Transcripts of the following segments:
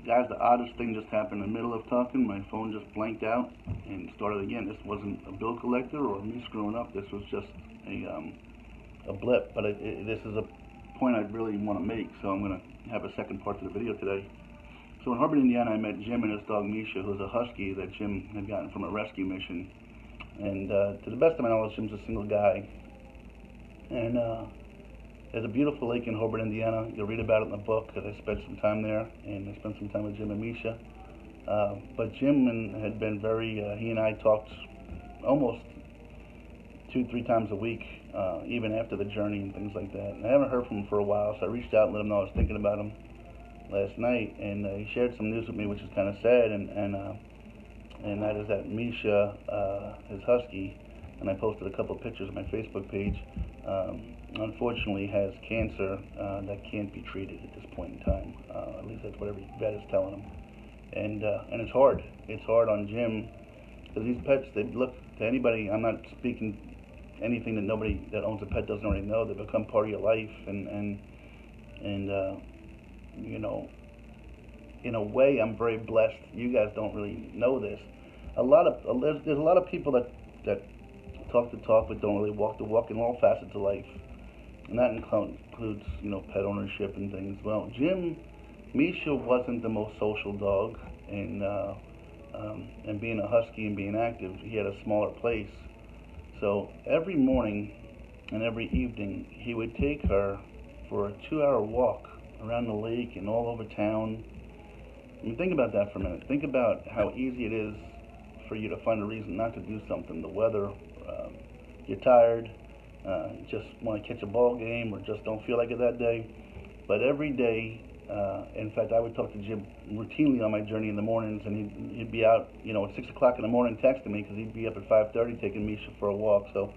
Guys, the oddest thing just happened in the middle of talking. My phone just blanked out and started again. This wasn't a bill collector or me screwing up. This was just a blip. But this is a point I really want to make, so I'm going to have a second part to the video today. So in Harbin, Indiana, I met Jim and his dog Misha, who's a husky that Jim had gotten from a rescue mission. And to the best of my knowledge, Jim's a single guy. And there's a beautiful lake in Hobart, Indiana. You'll read about it in the book, because I spent some time there, and I spent some time with Jim and Misha. But Jim had been very, he and I talked almost 2-3 times a week, even after the journey and things like that. And I haven't heard from him for a while, so I reached out and let him know I was thinking about him last night. And he shared some news with me, which is kind of sad, and that is that Misha, his husky, and I posted a couple of pictures on my Facebook page, unfortunately has cancer that can't be treated at this point in time. At least that's what every vet is telling him. And it's hard. It's hard on Jim, because these pets, they look to anybody. I'm not speaking anything that nobody that owns a pet doesn't already know. They become part of your life, and you know, in a way, I'm very blessed. You guys don't really know this. There's a lot of people that talk the talk but don't really walk the walk in all facets of life, and that includes pet ownership and things. Well, Misha wasn't the most social dog, and being a husky and being active, he had a smaller place. So every morning and every evening, he would take her for a 2-hour walk around the lake and all over town. I mean, think about that for a minute. Think about how easy it is for you to find a reason not to do something. The weather, you're tired, just want to catch a ball game, or just don't feel like it that day. But every day, in fact, I would talk to Jim routinely on my journey in the mornings, and he'd be out, at 6 o'clock in the morning texting me, because he'd be up at 5:30 taking Misha for a walk. So,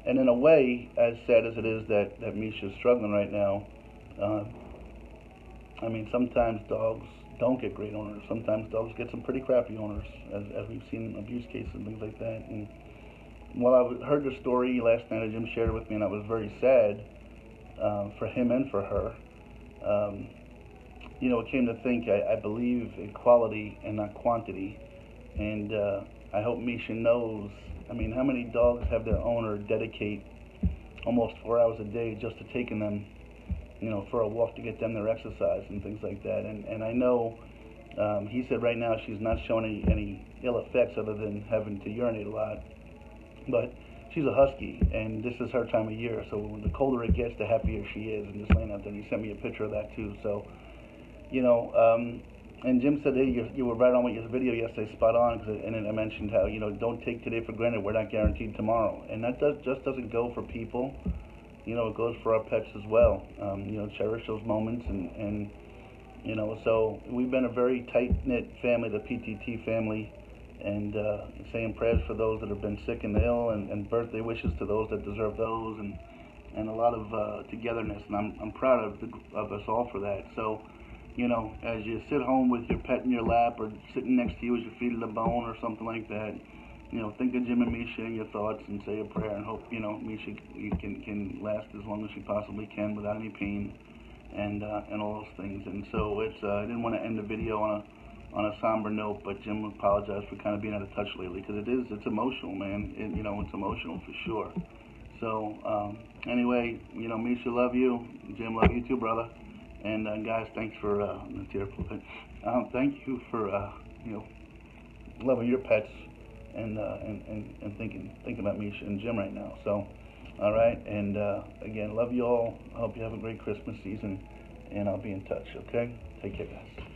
and in a way, as sad as it is that Misha's struggling right now, I mean, sometimes dogs don't get great owners. Sometimes dogs get some pretty crappy owners, as we've seen in abuse cases and things like that. And while I heard the story last night that Jim shared it with me, and I was very sad for him and for her, it came to think, I believe in quality and not quantity. And I hope Misha knows, I mean, how many dogs have their owner dedicate almost 4 hours a day just to taking them for a walk to get them their exercise and things like that. And I know he said right now she's not showing any ill effects other than having to urinate a lot. But she's a husky, and this is her time of year. So the colder it gets, the happier she is. And just laying out there, and he sent me a picture of that too. So, and Jim said, hey, you were right on with your video yesterday, spot on. And then I mentioned how, don't take today for granted. We're not guaranteed tomorrow. And that just doesn't go for people. It goes for our pets as well. Cherish those moments, and so we've been a very tight-knit family, the PTT family, and saying prayers for those that have been sick and ill, and birthday wishes to those that deserve those, and a lot of togetherness, and I'm proud of us all for that. So, as you sit home with your pet in your lap, or sitting next to you as you feed it a bone or something like that, think of Jim and Misha in your thoughts, and say a prayer, and hope, Misha can last as long as she possibly can without any pain, and all those things. And so I didn't want to end the video on a somber note, but Jim apologized for kind of being out of touch lately, because it's emotional, man. It's emotional for sure. So anyway, Misha, love you. Jim, love you too, brother. And guys, thanks for thank you for loving your pets, and thinking about Misha and Jim right now. So, all right, and again, love you all. I hope you have a great Christmas season, and I'll be in touch. Okay, take care, guys.